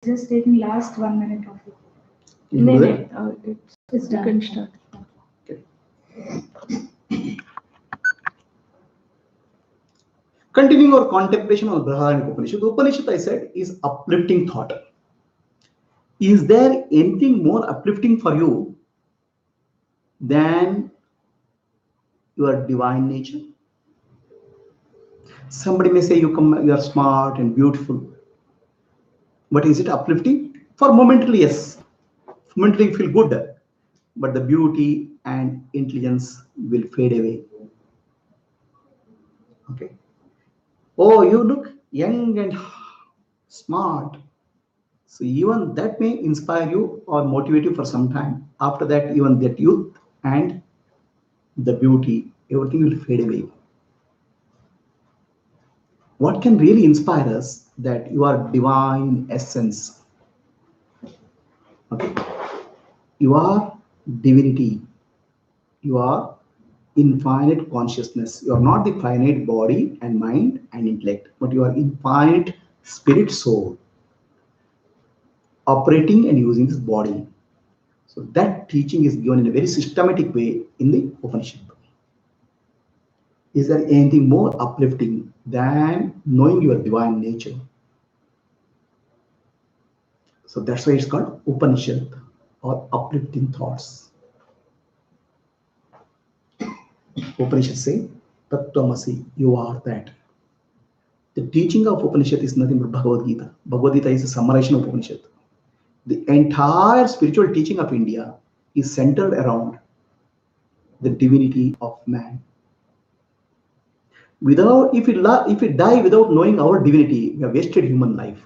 Just taking last 1 minute of it. It's done. You can start. Okay. Continuing our contemplation on Brihadaranyaka Upanishad, the Upanishad, I said, is uplifting thought. Is there anything more uplifting for you than your divine nature? Somebody may say you are smart and beautiful, but is it uplifting? For momentarily, yes. Momentarily you feel good, but the beauty and intelligence will fade away. Okay. Oh, you look young and smart. So even that may inspire you or motivate you for some time. After that, even that youth and the beauty, everything will fade away. What can really inspire us? That you are divine essence. Okay. You are divinity. You are infinite consciousness. You are not the finite body and mind and intellect, but you are infinite spirit soul operating and using this body. So that teaching is given in a very systematic way in the Upanishad. Is there anything more uplifting than knowing your divine nature? So that's why it's called Upanishad, or uplifting thoughts. Upanishad say, Tattvamasi, you are that. The teaching of Upanishad is nothing but Bhagavad Gita. Bhagavad Gita is a summarization of Upanishad. The entire spiritual teaching of India is centered around the divinity of man. If we die without knowing our divinity, we have wasted human life.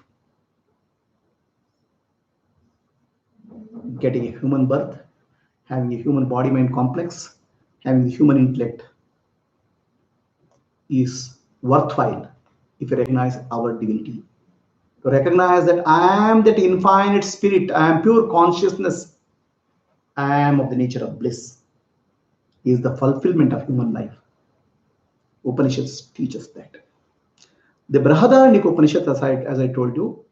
Getting a human birth, having a human body-mind complex, having the human intellect is worthwhile if you recognize our divinity. To recognize that I am that infinite spirit, I am pure consciousness, I am of the nature of bliss, is the fulfillment of human life. Upanishads teach us that. The Brihadaranyaka Upanishad, as I told you,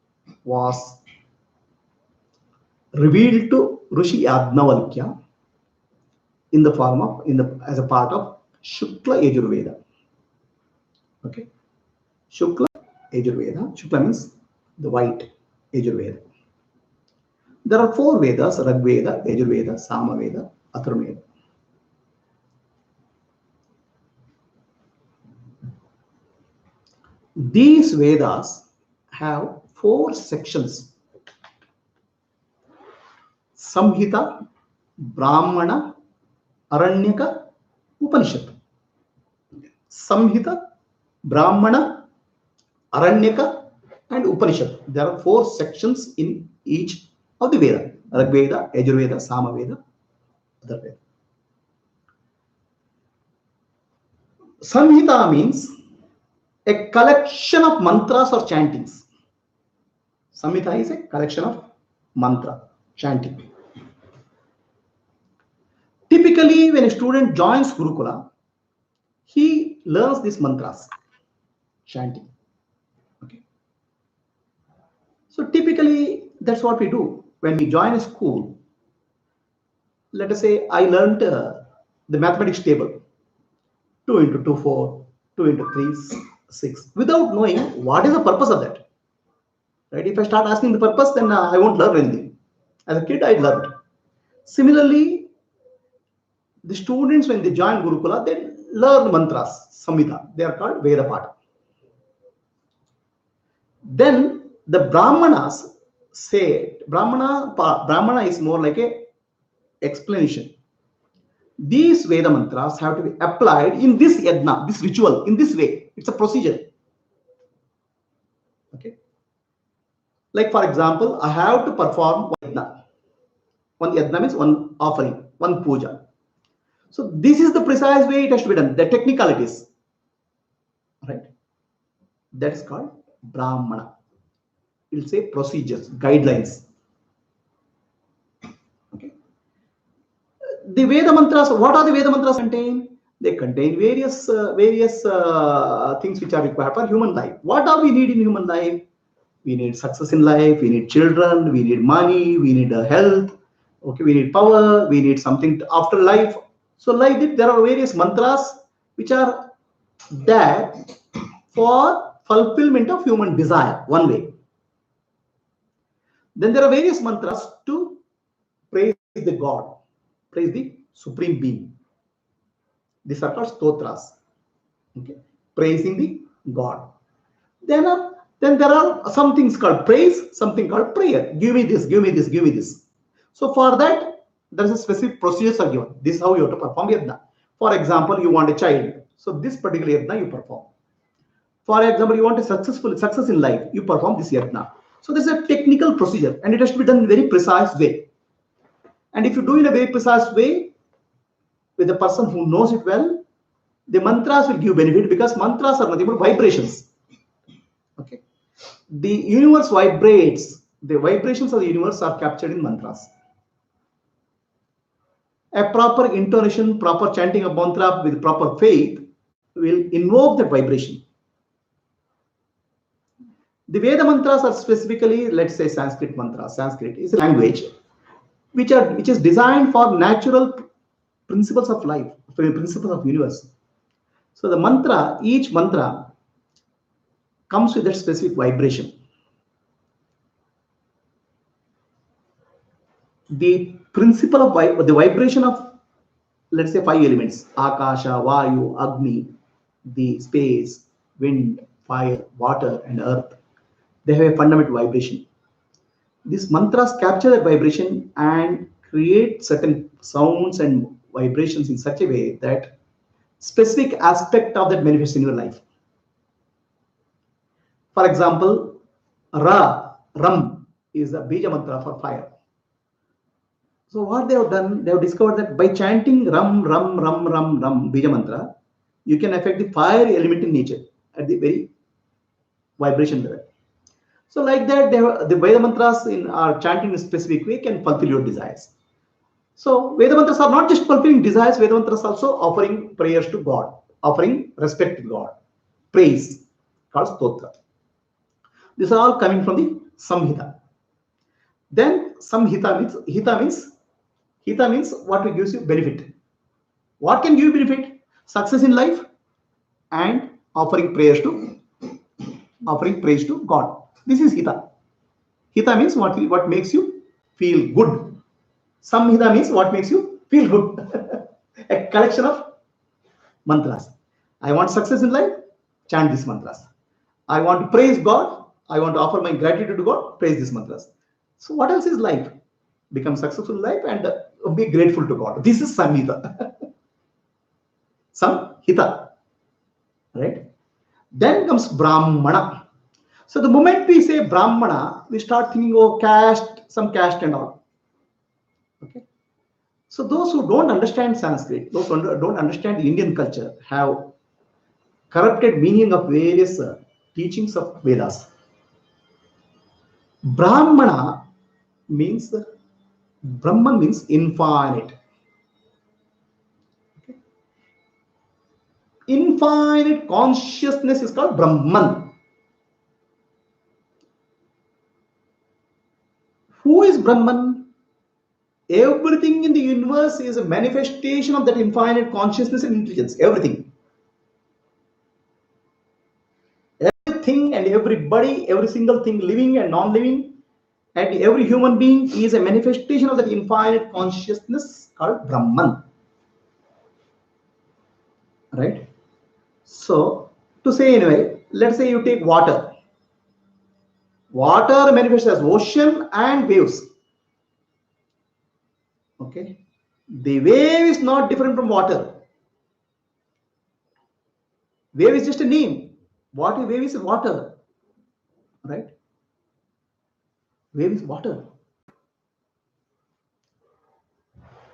was revealed to Rishi Yajnavalkya in the form of, as a part of Shukla Yajurveda. Okay, Shukla Yajurveda. Shukla means the white Yajurveda. There are 4 Vedas: Rig Veda, Yajurveda, Samaveda, Atharvaveda. These Vedas have 4 sections: Samhita, Brahmana, Aranyaka, Upanishad. Samhita, Brahmana, Aranyaka, and Upanishad. There are 4 sections in each of the Veda: Rig Veda, Yajurveda, Samaveda, Atharvaveda. Samhita means a collection of mantras or chantings. Samhita is a collection of mantra, chanting. Typically, when a student joins Gurukula, he learns these mantras, chanting. Okay. So typically, that's what we do when we join a school. Let us say I learned the mathematics table: 2 into 2, 4, 2 into 3, 6, without knowing what is the purpose of that. Right? If I start asking the purpose, then I won't learn anything. As a kid, I learned. Similarly, the students, when they join Gurukula, they learn mantras, Samhita. They are called Veda Pata. Then the Brahmanas say, Brahmana is more like a explanation. These Veda mantras have to be applied in this yajna, this ritual, in this way. It's a procedure. Okay. Like for example, I have to perform one yajna. One yajna means one offering, one puja. So this is the precise way it has to be done, the technicalities. Right? That is called Brahmana. It will say procedures, guidelines. Okay. The Veda mantras, what are the Veda mantras contain? They contain various things which are required for human life. What do we need in human life? We need success in life. We need children. We need money. We need health. Okay, we need power. We need something after life. So like that, there are various mantras which are there for fulfillment of human desire, one way. Then there are various mantras to praise the God, praise the Supreme Being. These are called stotras. Okay, praising the God. Then there are some things called praise, something called prayer. Give me this, give me this, give me this. So for that, there is a specific procedures are given. This is how you have to perform yajna. For example, you want a child, so this particular yajna you perform. For example, you want a success in life, you perform this yajna. So this is a technical procedure, and it has to be done in a very precise way. And if you do in a very precise way, with a person who knows it well, the mantras will give benefit, because mantras are nothing but vibrations. Okay, the universe vibrates. The vibrations of the universe are captured in mantras. A proper intonation, proper chanting of mantra with proper faith will invoke that vibration. The Veda mantras are specifically, let's say, Sanskrit mantras. Sanskrit is a language which is designed for natural principles of life, principles of universe. So the mantra, each mantra comes with that specific vibration. The principle of the vibration of, let's say, 5 elements: Akasha, Vayu, Agni, the space, wind, fire, water, and earth. They have a fundamental vibration. These mantras capture that vibration and create certain sounds and vibrations in such a way that specific aspect of that manifests in your life. For example, Ram is a Bija mantra for fire. So what they have done, they have discovered that by chanting Ram, Bija mantra, you can affect the fire element in nature at the very vibration level. So like that, the Veda mantras are chanting in a specific way can fulfill your desires. So Veda mantras are not just fulfilling desires, Veda mantras also offering prayers to God, offering respect to God, praise, called stotra. These are all coming from the Samhita. Then Samhita means what gives you benefit. What can give you benefit? Success in life and offering praise to God. This is Hita. Hita means what makes you feel good. Samhita means what makes you feel good. A collection of mantras. I want success in life, chant these mantras. I want to praise God, I want to offer my gratitude to God, praise these mantras. So what else is life? Become successful in life and be grateful to God. This is Samhita. Samhita. Right? Then comes Brahmana. So the moment we say Brahmana, we start thinking, oh, some caste and all. Okay. So those who don't understand Sanskrit, those who don't understand Indian culture, have corrupted meaning of various teachings of Vedas. Brahman means infinite. Okay. Infinite consciousness is called Brahman. Who is Brahman? Everything in the universe is a manifestation of that infinite consciousness and intelligence. Everything. Everything and everybody, every single thing, living and non-living, and every human being is a manifestation of that infinite consciousness called Brahman. Right? So, to say anyway, let's say you take water. Water manifests as ocean and waves. Okay? The wave is not different from water. Wave is just a name. Wave is water. Right? Wave is water.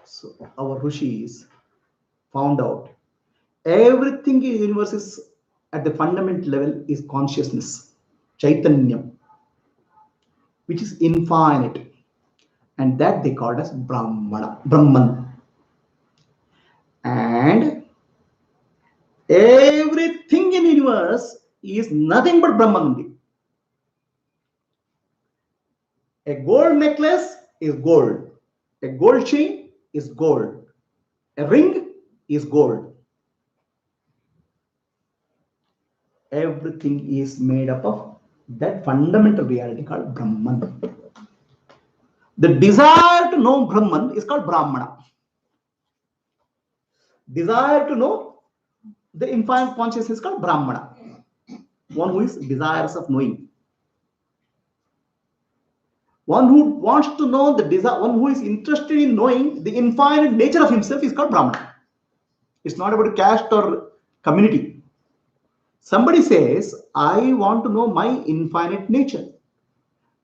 So our rishis found out everything in the universe is at the fundamental level is consciousness, Chaitanyam, which is infinite, and that they called as Brahman. And everything in the universe is nothing but Brahman only. A gold necklace is gold. A gold chain is gold. A ring is gold. Everything is made up of that fundamental reality called Brahman. The desire to know Brahman is called Brahmana. Desire to know the infinite consciousness is called Brahmana. One who is desirous of knowing. One who wants to know the desire, one who is interested in knowing the infinite nature of himself is called Brahmana. It's not about caste or community. Somebody says, I want to know my infinite nature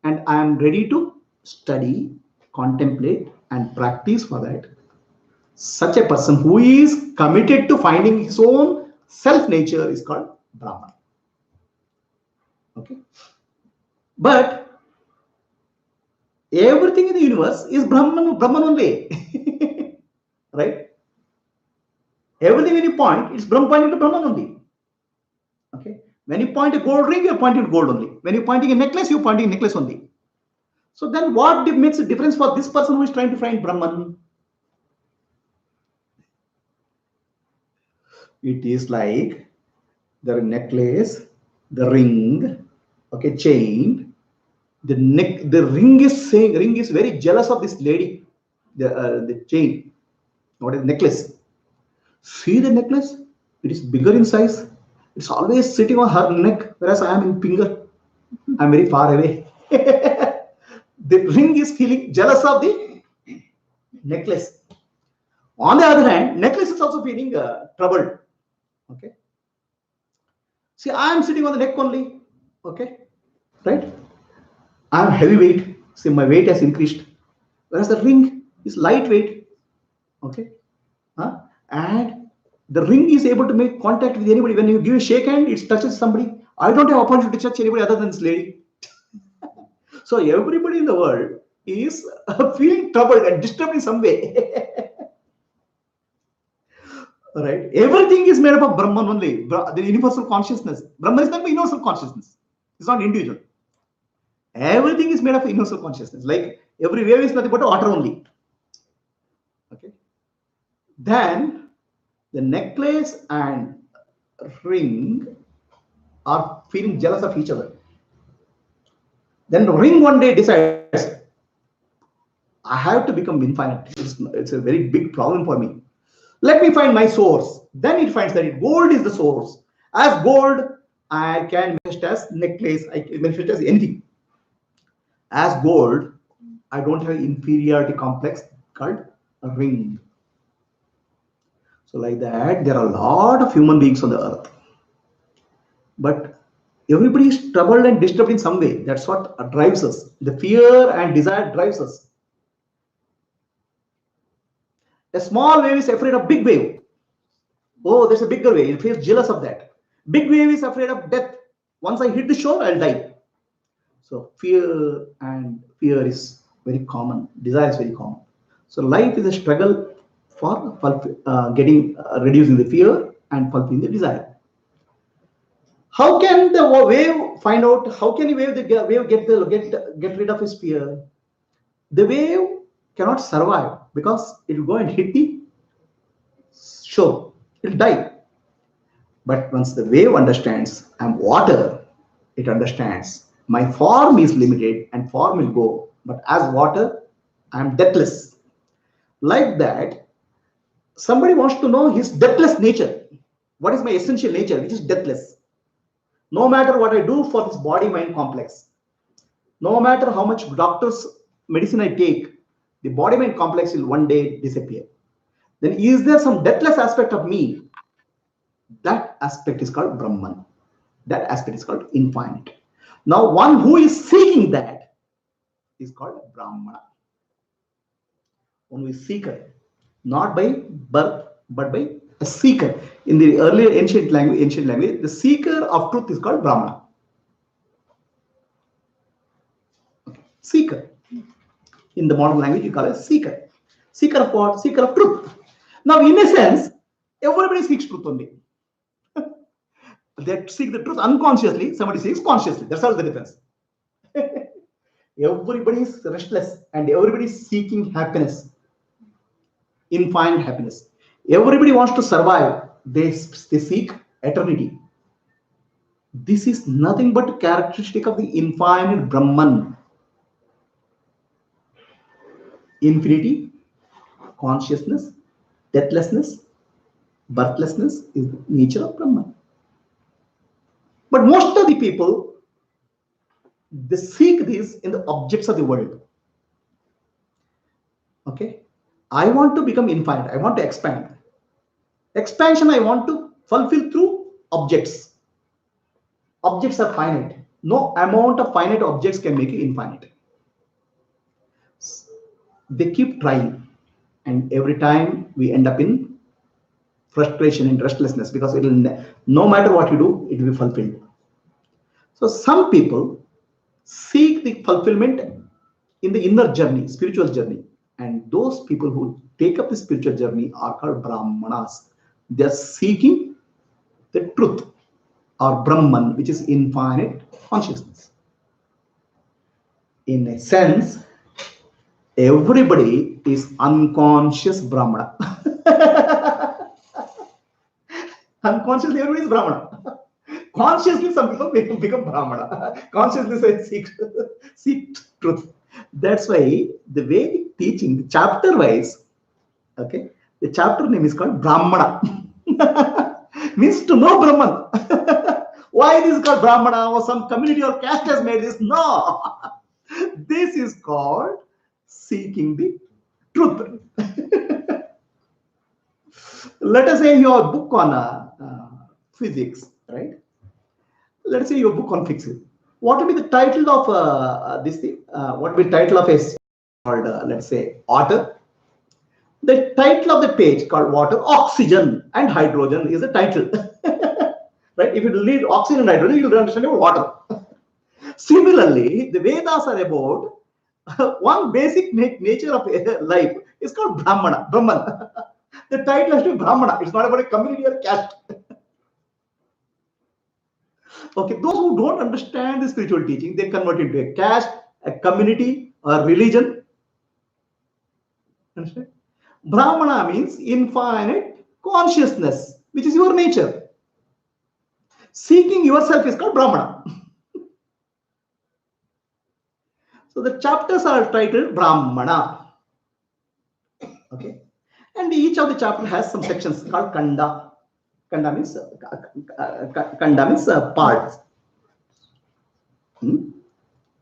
and I am ready to study, contemplate, and practice for that. Such a person who is committed to finding his own self nature is called Brahman. Okay. But everything in the universe is Brahman only. Right? Everything when you point, it's pointing to Brahman only. Okay. When you point a gold ring, you're pointing to gold only. When you're pointing a necklace, you're pointing a necklace only. So then what makes a difference for this person who is trying to find Brahman? It is like the necklace, the ring, okay, chain. The ring is very jealous of this lady, the chain, what is necklace. See the necklace? It is bigger in size. It's always sitting on her neck, whereas I am in finger. I'm very far away. The ring is feeling jealous of the necklace. On the other hand, necklace is also feeling troubled. Okay. See, I am sitting on the neck only. Okay. Right? I am heavyweight. See, my weight has increased. Whereas the ring is lightweight. Okay. And the ring is able to make contact with anybody. When you give a shake hand, it touches somebody. I don't have opportunity to touch anybody other than this lady. So everybody in the world is feeling troubled and disturbed in some way. Right? Everything is made up of Brahman only, the universal consciousness. Brahman is not the universal consciousness. It's not individual. Everything is made of universal consciousness. Like every wave is nothing but water only. Okay. Then the necklace and ring are feeling jealous of each other. Then the ring one day decides, I have to become infinite. It's a very big problem for me. Let me find my source. Then it finds that gold is the source. As gold, I can manifest as necklace. I can manifest as anything. As gold, I don't have inferiority complex called a ring. So like that, there are a lot of human beings on the earth. But everybody is troubled and disturbed in some way. That's what drives us. The fear and desire drives us. A small wave is afraid of big wave. Oh, there's a bigger wave. It feels jealous of that. Big wave is afraid of death. Once I hit the shore, I'll die. So fear is very common. Desire is very common. So life is a struggle for reducing the fear and fulfilling the desire. How can the wave find out? How can the wave get rid of his fear? The wave cannot survive because it will go and hit the shore. It will die. But once the wave understands I'm water, it understands my form is limited and form will go. But as water, I'm deathless. Like that, somebody wants to know his deathless nature. What is my essential nature, which is deathless? No matter what I do for this body-mind complex, no matter how much doctor's medicine I take, the body-mind complex will one day disappear. Then is there some deathless aspect of me? That aspect is called Brahman. That aspect is called infinite. Now, one who is seeking that is called Brahmana. One who is seeker, not by birth, but by a seeker. In the earlier ancient language, the seeker of truth is called Brahmana. Okay. Seeker. In the modern language, you call it seeker. Seeker of what? Seeker of truth. Now, in a sense, everybody seeks truth only. They seek the truth unconsciously, somebody seeks consciously. That's all the difference. Everybody is restless and everybody is seeking happiness, infinite happiness. Everybody wants to survive. They seek eternity. This is nothing but characteristic of the infinite Brahman. Infinity, consciousness, deathlessness, birthlessness is the nature of Brahman. But most of the people, they seek these in the objects of the world. Okay, I want to become infinite. I want to expand. Expansion I want to fulfill through objects. Objects are finite. No amount of finite objects can make you infinite. They keep trying, and every time we end up in frustration and restlessness, because it will, no matter what you do, it will be fulfilled. So some people seek the fulfillment in the inner journey, spiritual journey, and those people who take up the spiritual journey are called Brahmanas. They are seeking the truth, or Brahman, which is infinite consciousness. In a sense, everybody is unconscious Brahmana. Unconsciously, everybody is Brahmana. Consciously, some people become Brahmana. Consciously, they seek truth. That's why the Vedic teaching, the chapter wise, okay, the chapter name is called Brahmana. Means to know Brahman. Why this is called Brahmana, or some community or caste has made this? No. This is called seeking the truth. Let us say you have a book on physics, right? Let's say your book on physics. What will be the title of this thing? What will be the title of a called, let's say, water? The title of the page called water, oxygen and hydrogen is the title. Right? If you read oxygen and hydrogen, you'll understand about water. Similarly, the Vedas are about one basic nature of life. It's called Brahmana. Brahman. The title has to be Brahmana. It's not about a community or caste. Okay, those who don't understand the spiritual teaching, they convert into a caste, a community, or religion. Understand? Brahmana means infinite consciousness, which is your nature. Seeking yourself is called Brahmana. So the chapters are titled Brahmana. Okay, and each of the chapter has some sections called Kanda. Kanda means parts.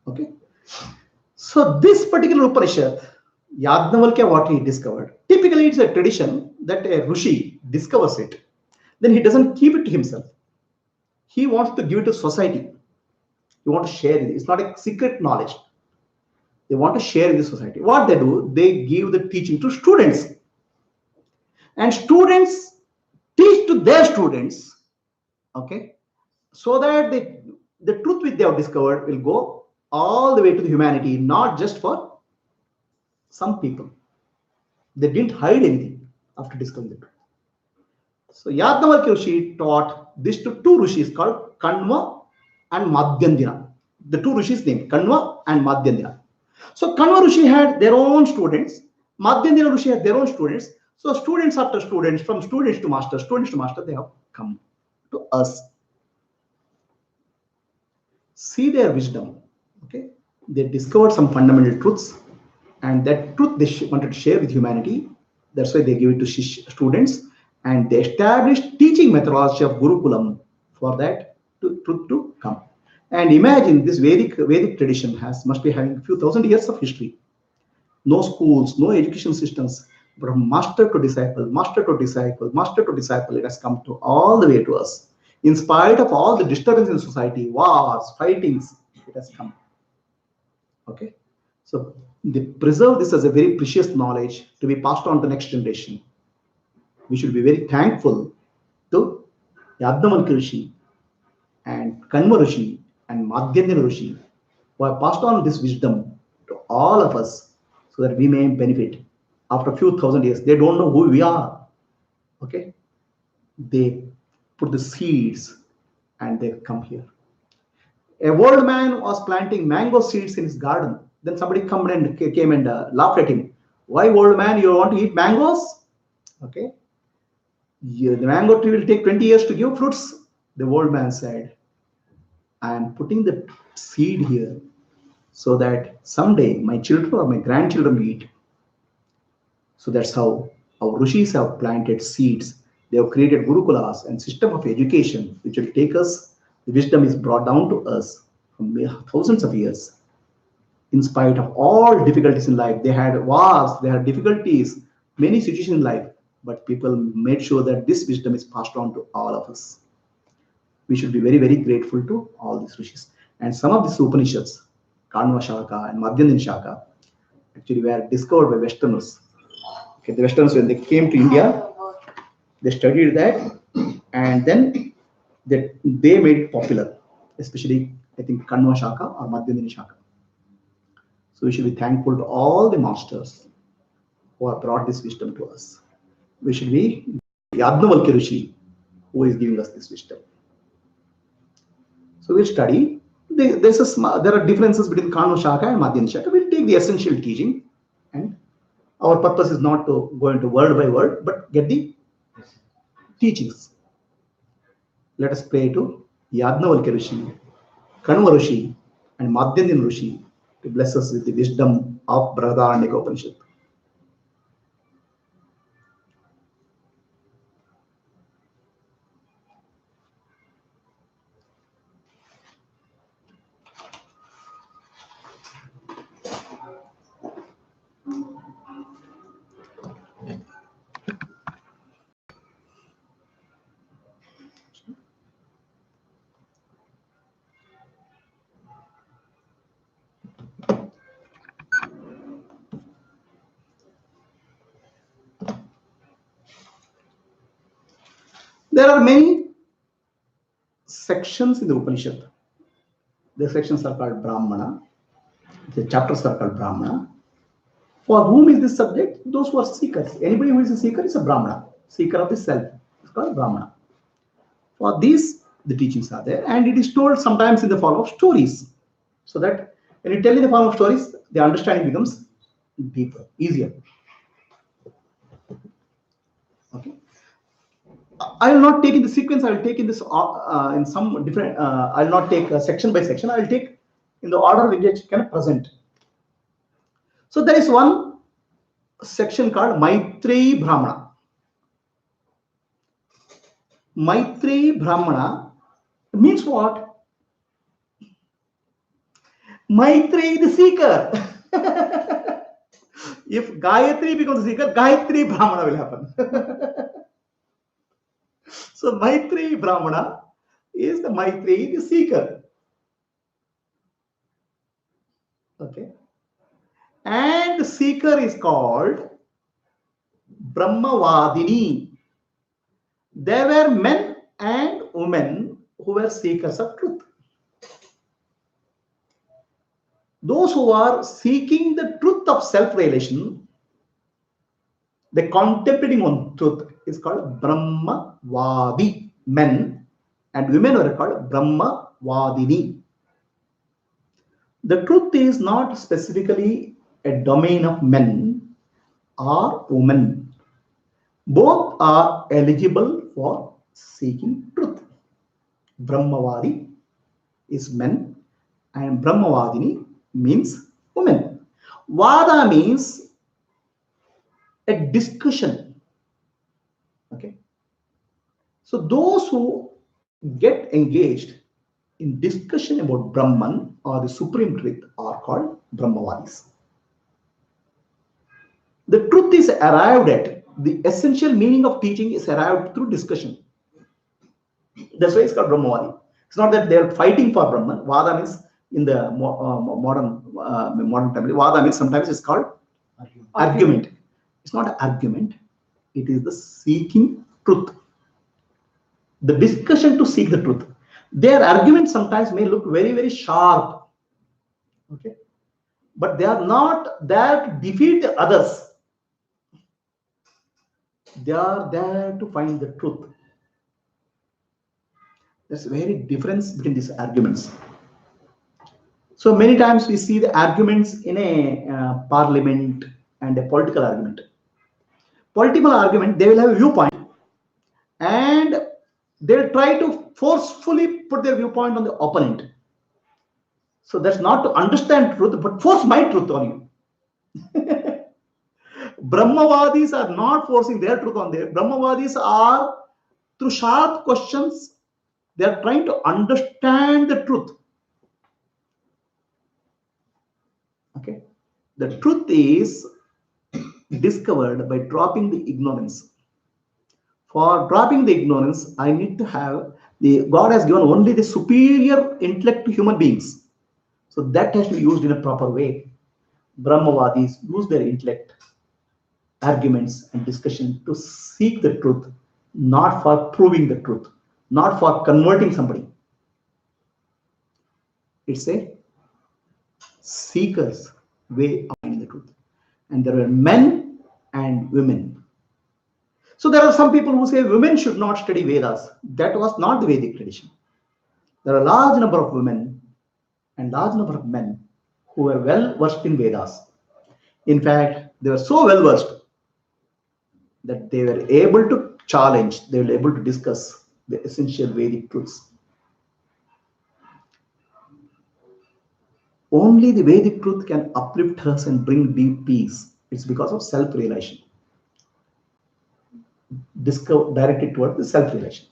Okay, so this particular Upanishad, Yajnavalkya, what he discovered, typically it's a tradition that a Rishi discovers it, then he doesn't keep it to himself. He wants to give it to society. He wants to share it. It's not a secret knowledge. They want to share in the society. What they do, they give the teaching to students. And students teach to their students, okay, so that the truth which they have discovered will go all the way to the humanity, not just for some people. They didn't hide anything after discovering the truth. So Yajnavalkya Rishi taught this to two rishis called Kanva and Madhyandina. The two rishis named Kanva and Madhyandina. So Kanva Rishi had their own students, Madhyandina Rishi had their own students. So students after students, from students to master, they have come to us. See their wisdom. Okay, they discovered some fundamental truths, and that truth they wanted to share with humanity. That's why they give it to students, and they established teaching methodology of Gurukulam for that truth to come. And imagine this Vedic tradition must be having a few thousand years of history. No schools, no education systems, but from master to disciple, master to disciple, master to disciple, it has come to all the way to us. In spite of all the disturbance in society, wars, fightings, it has come. Okay, so they preserve this as a very precious knowledge to be passed on to the next generation. We should be very thankful to Yajnavalkya Rishi and Kanva Rishi and Madhyandina Rishi who have passed on this wisdom to all of us so that we may benefit. After a few thousand years, they don't know who we are. Okay, they put the seeds and they come here. A old man was planting mango seeds in his garden. Then somebody came and laughed at him. Why, old man, you want to eat mangoes? Okay. Yeah, the mango tree will take 20 years to give fruits. The old man said, I am putting the seed here so that someday my children or my grandchildren will eat. So that's how our rishis have planted seeds. They have created gurukulas and system of education which will take us. The wisdom is brought down to us from thousands of years. In spite of all difficulties in life, they had wars, they had difficulties, many situations in life, but people made sure that this wisdom is passed on to all of us. We should be very, very grateful to all these rishis. And some of these Upanishads, Kanva Shaka and Madhyanin Shaka, actually were discovered by Westerners. Okay, the Westerners, when they came to India, they studied that and then they made it popular, especially I think Kanva Shaka or Madhyanin Shaka. So we should be thankful to all the masters who have brought this wisdom to us. We should be Yadnavalkya Rishi who is giving us this wisdom. So we'll study. There are differences between Kanva Shaka and Madhyana Shaka. We'll take the essential teaching, and our purpose is not to go into word by word, but get the teachings. Let us pray to Yadnavalkya Rishi, Kanva Rishi, and Madhyanin Rishi to bless us with the wisdom of Brihadaranyaka Upanishad. There are many sections in the Upanishad. The sections are called Brahmana. The chapters are called Brahmana. For whom is this subject? Those who are seekers. Anybody who is a seeker is a Brahmana. Seeker of the self is called Brahmana. For these, the teachings are there, and it is told sometimes in the form of stories. So that when you tell in the form of stories, the understanding becomes deeper, easier. Okay. I will not take in the sequence. I will take in this in some different. I will not take section by section. I will take in the order which I can present. So there is one section called Maitreyi Brahmana. Maitreyi Brahmana means what? Maitreyi the seeker. If Gayatri becomes the seeker, Gayatri Brahmana will happen. So Maitreyi Brahmana is the Maitreyi the seeker. Okay. And the seeker is called Brahmavadini. There were men and women who were seekers of truth. Those who are seeking the truth of self-realization, the contemplating on truth, is called Brahmavadi. Men and women are called Brahmavadini. The truth is not specifically a domain of men or women. Both are eligible for seeking truth. Brahmavadi is men and Brahmavadini means women. Vada means a discussion. Okay. So those who get engaged in discussion about Brahman or the supreme truth are called Brahmavadis. The truth is arrived at. The essential meaning of teaching is arrived through discussion. That's why it's called Brahmavadi. It's not that they are fighting for Brahman. Vada means in the modern time. Vada means sometimes it's called argument. It's not an argument. It is the seeking truth. The discussion to seek the truth. Their arguments sometimes may look very, very sharp. Okay. But they are not there to defeat others. They are there to find the truth. There's a very difference between these arguments. So many times we see the arguments in a parliament and a political argument. Political argument, they will have a viewpoint and they'll try to forcefully put their viewpoint on the opponent. So that's not to understand truth, but force my truth on you. Brahmavadis are not forcing their truth on them. Brahmavadis are, through sharp questions, they are trying to understand the truth. Okay, the truth is discovered by dropping the ignorance. For dropping the ignorance, I need to have God has given only the superior intellect to human beings. So that has to be used in a proper way. Brahmavadis use their intellect, arguments, and discussion to seek the truth, not for proving the truth, not for converting somebody. It's a seeker's way of finding the truth. And there are men and women. So there are some people who say women should not study Vedas. That was not the Vedic tradition. There are a large number of women and large number of men who were well versed in Vedas. In fact, they were so well versed that they were able to challenge, they were able to discuss the essential Vedic truths. Only the Vedic truth can uplift us and bring deep peace. It's because of self-realization. Directed towards the self-realization.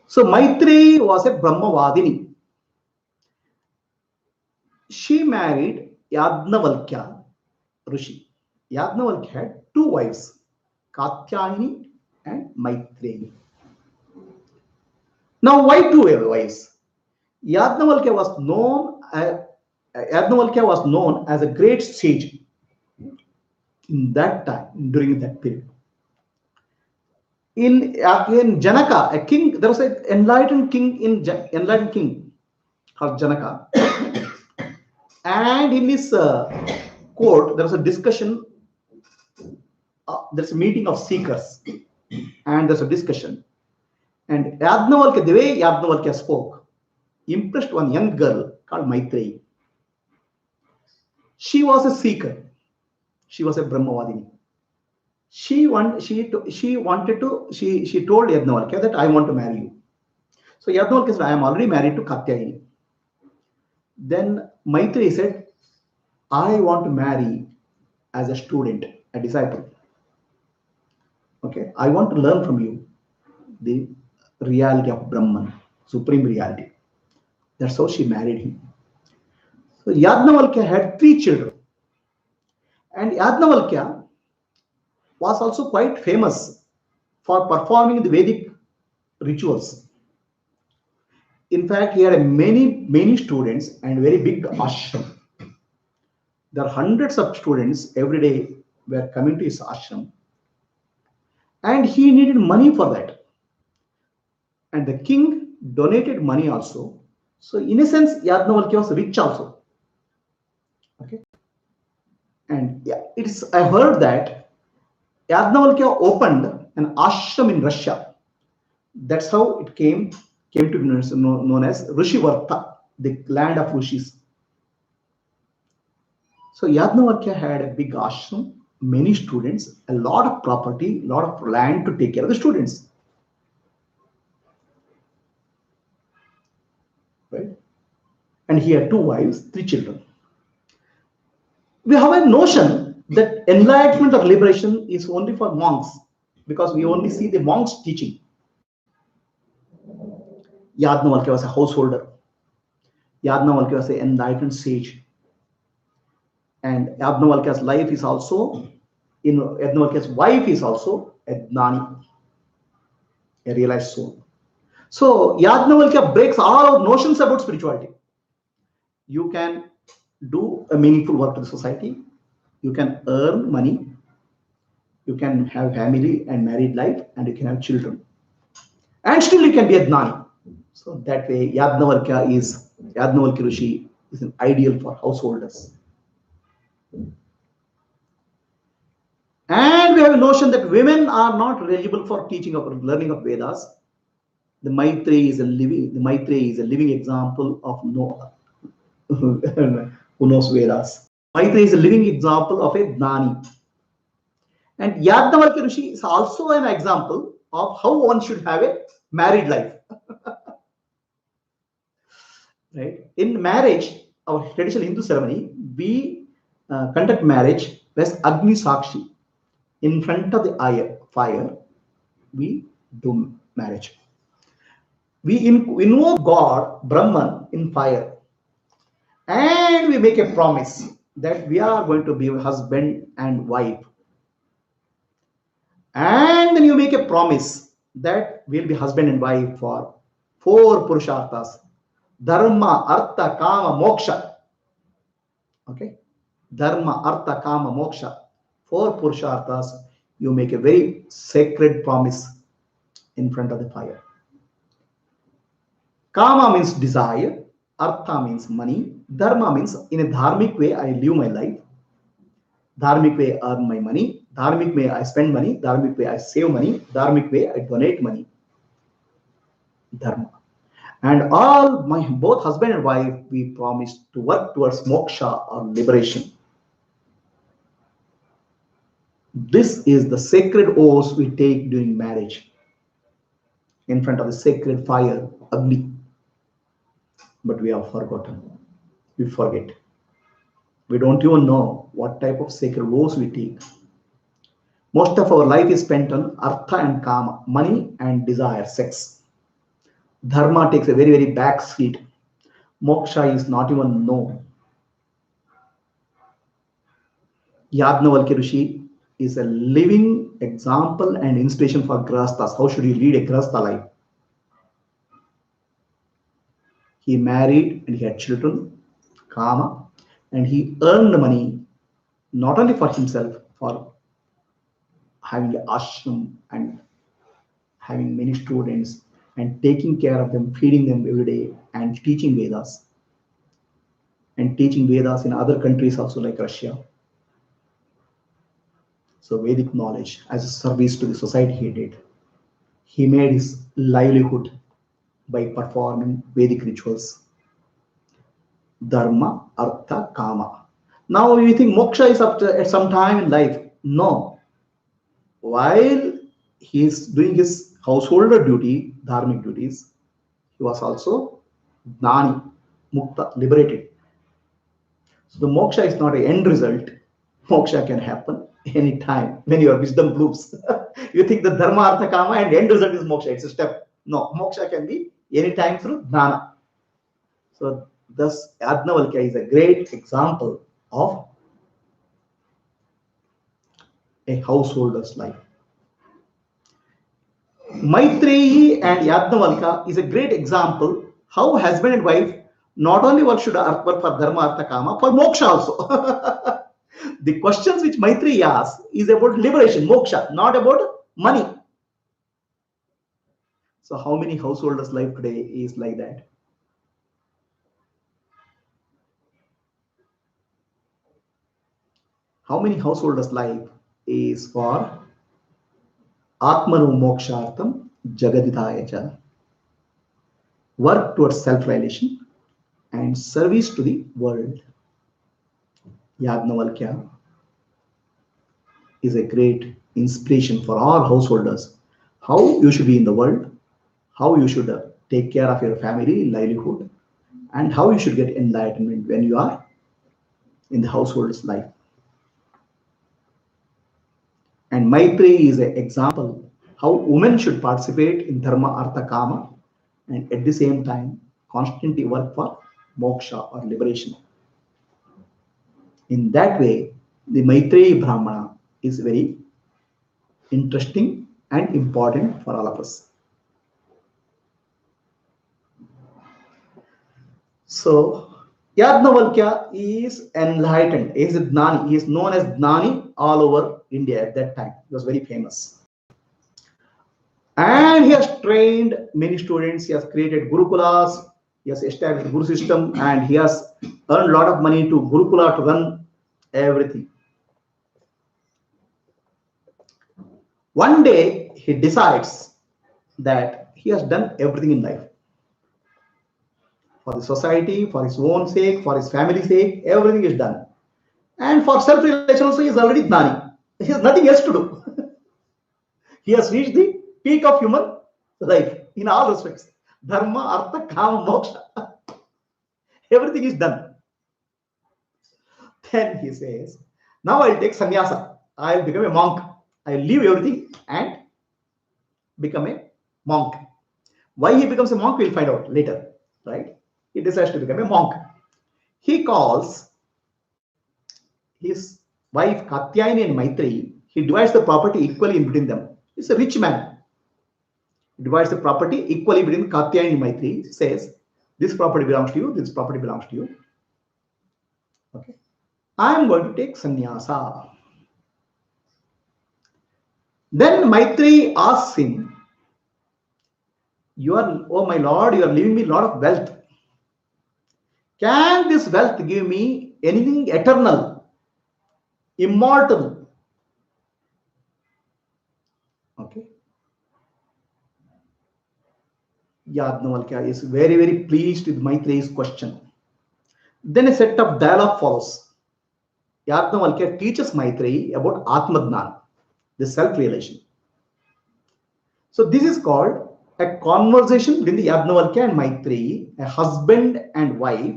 So Maitreyi was a Brahmavadini. She married Yajnavalkya Rishi. Yajnavalkya had two wives, Katyayani and Maitreyi. Now, why two wives? Yajnavalkya was known as a great sage in that time, during that period. In Janaka, a king, there was an enlightened king called Janaka. And in his court, there was a discussion, there's a meeting of seekers, and there's a discussion. And Yajnavalkya, the way Yajnavalkya spoke, impressed one young girl called Maitreyi. She was a seeker. She was a Brahmavadini. She told Yajnavalkya that I want to marry you. So Yajnavalkya said, I am already married to Katyayani. Then Maitreyi said, I want to marry as a student, a disciple. Okay, I want to learn from you the reality of Brahman, supreme reality. That's how she married him. So Yajnavalkya had 3 children. And Yajnavalkya was also quite famous for performing the Vedic rituals. In fact, he had many students and very big ashram. There are hundreds of students every day were coming to his ashram. And he needed money for that. And the king donated money also. So in a sense, Yajnavalkya was rich also. Okay. And yeah, I heard that Yajnavalkya opened an ashram in Russia. That's how it came to be known as Rishivarta, the land of rishis. So Yajnavalkya had a big ashram, many students, a lot of property, a lot of land to take care of the students. Right? And he had 2 wives, 3 children. We have a notion that enlightenment or liberation is only for monks because we only see the monks teaching. Yajnavalkya was a householder. Yajnavalkya was an enlightened sage. And Yajnavalkya's life is also, Yajnavalkya's wife is also a Gnani, a realized soul. So Yajnavalkya breaks all our notions about spirituality. You can do a meaningful work to the society. You can earn money. You can have family and married life, and you can have children. And still you can be a Gnani. So that way, Yajnavalkya Rishi is an ideal for householders. And we have a notion that women are not eligible for teaching or learning of The Maitreyi is a living example of who knows Vedas. Maitreya is a living example of a Gnani. And Yajnavalkya Rishi is also an example of how one should have a married life. Right? In marriage, our traditional Hindu ceremony, we conduct marriage as Agni Sakshi. In front of the fire, we do marriage. We invoke God, Brahman, in fire, and we make a promise that we are going to be husband and wife. And then you make a promise that we'll be husband and wife for 4 Purusharthas: Dharma, Artha, Kama, Moksha. Okay? Dharma, Artha, Kama, Moksha. 4 Purusharthas. You make a very sacred promise in front of the fire. Kama means desire, Artha means money, Dharma means in a dharmic way I live my life, dharmic way I earn my money, dharmic way I spend money, dharmic way I save money, dharmic way I donate money. Dharma. And all my both husband and wife, we promise to work towards moksha or liberation. This is the sacred oath we take during marriage in front of the sacred fire, Agni. But we have forgotten. We forget. We don't even know what type of sacred oaths we take. Most of our life is spent on artha and kama, money and desire, sex. Dharma takes a very, very back seat. Moksha is not even known. Yajnavalkya Rishi is a living example and inspiration for grahasthas. How should you lead a grahastha life? He married and he had children, kama, and he earned money not only for himself, for having an ashram and having many students and taking care of them, feeding them every day, and teaching Vedas. And teaching Vedas in other countries also, like Russia. So Vedic knowledge as a service to the society he did. He made his livelihood by performing Vedic rituals. Dharma, Artha, Kama. Now you think moksha is up to, at some time in life. No. While he is doing his householder duty, dharmic duties, he was also Gnani, Mukta, liberated. So the moksha is not an end result. Moksha can happen anytime when your wisdom blooms. You think the dharma, artha, kama, and end result is moksha. It's a step. No, moksha can be anytime through jnana. So thus Yajnavalkya is a great example of a householder's life. Maitreyi and Yajnavalkya is a great example how husband and wife not only work for dharma, artha, kama, for moksha also. The questions which Maitreyi asks is about liberation, moksha, not about money. So how many householders' life today is like that? How many householders' life is for Atmanu Mokshartham Jagadidaya, work towards self-realization and service to the world? Yajnavalkya is a great inspiration for all householders. How you should be in the world, how you should take care of your family, livelihood, and how you should get enlightenment when you are in the household's life. And Maitreyi is an example how women should participate in dharma, artha, kama, and at the same time constantly work for moksha or liberation. In that way, the Maitreyi Brahmana is very interesting and important for all of us. So, Yajnavalkya is enlightened. He is a Gnani. He is known as Gnani all over India at that time. He was very famous. And he has trained many students. He has created Gurukulas. He has established Guru system, and he has earned a lot of money to Gurukula to run everything. One day he decides that he has done everything in life. For the society, for his own sake, for his family's sake, everything is done. And for self-realization also, he is already Gnani. He has nothing else to do. He has reached the peak of human life in all respects. Dharma, Artha, Kama, Moksha. Everything is done. Then he says, now I'll take sannyasa. I'll become a monk. I'll leave everything and become a monk. Why he becomes a monk, we'll find out later. Right? He decides to become a monk. He calls his wife Katyayani and Maitreyi. He divides the property equally in between them. He's a rich man. He divides the property equally between Katyayani and Maitreyi. He says, this property belongs to you, this property belongs to you. Okay. I am going to take sannyasa. Then Maitreyi asks him, oh my lord, you are leaving me a lot of wealth. Can this wealth give me anything eternal, immortal? Okay. Yajnavalkya is very, very pleased with Maitreyi's question. Then a set of dialogue follows. Yajnavalkya teaches Maitreyi about Atmadnan, the self-realization. So this is called a conversation between the Yajnavalkya and Maitreyi, a husband and wife,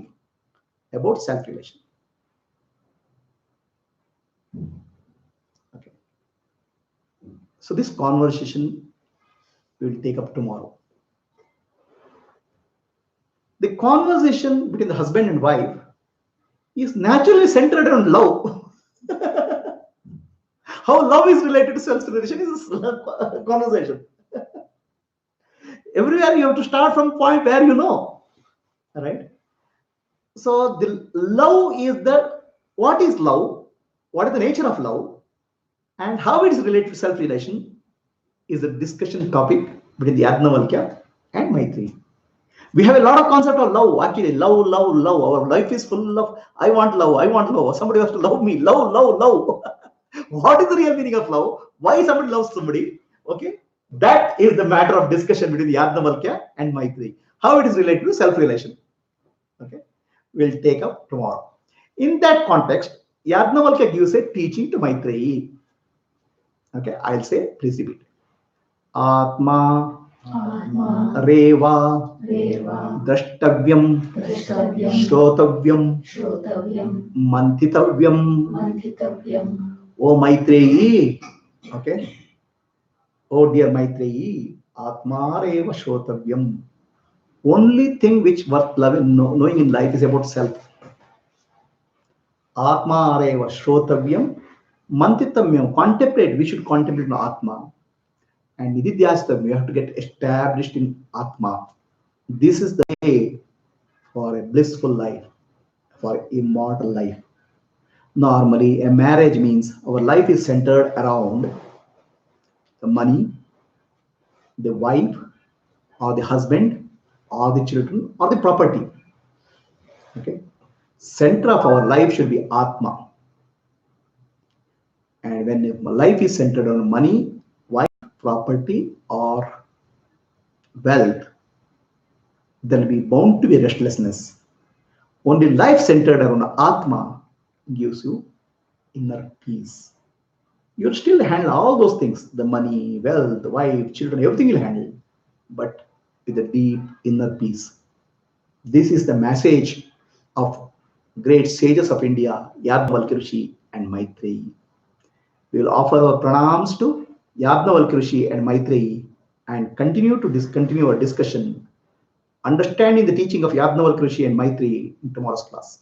about self-realization. Okay. So this conversation we will take up tomorrow. The conversation between the husband and wife is naturally centered on love. How love is related to self-realization is a conversation. Everywhere you have to start from point where you know. Right? So the love is what is love? What is the nature of love? And how it is related to self-realization is a discussion topic between the Yajnavalkya and Maitreyi. We have a lot of concept of love. Actually, love, love, love. Our life is full of I want love, I want love. Somebody has to love me. Love, love, love. What is the real meaning of love? Why somebody loves somebody? Okay. That is the matter of discussion between the Yajnavalkya and Maitreyi. How it is related to self-realization. Okay. We'll take up tomorrow. In that context, Yajnavalkya gives a teaching to Maitreyi. Okay. I'll say, please repeat. Atma Reva Drashtavyam Shrotavyam Mantitavyam. O Maitreyi, okay. Oh dear Maitreyi, Atma Reva Shrotavyam. Only thing which worth loving, knowing in life is about self. Atma Reva Shrotavyam Mantitavyam. Contemplate, we should contemplate on Atma. And Nididhyastam, you have to get established in Atma. This is the way for a blissful life, for immortal life. Normally, a marriage means our life is centered around the money, the wife, or the husband, or the children, or the property. Okay. Center of our life should be Atma. And when life is centered on money, wife, property, or wealth, there will be bound to be restlessness. Only life centered around Atma gives you inner peace. You'll still handle all those things, the money, wealth, the wife, children, everything you'll handle, but with a deep inner peace. This is the message of great sages of India, Yajnavalkya Rishi and Maitreyi. We will offer our pranams to Yajnavalkya Rishi and Maitreyi and continue our discussion, understanding the teaching of Yajnavalkya Rishi and Maitreyi in tomorrow's class.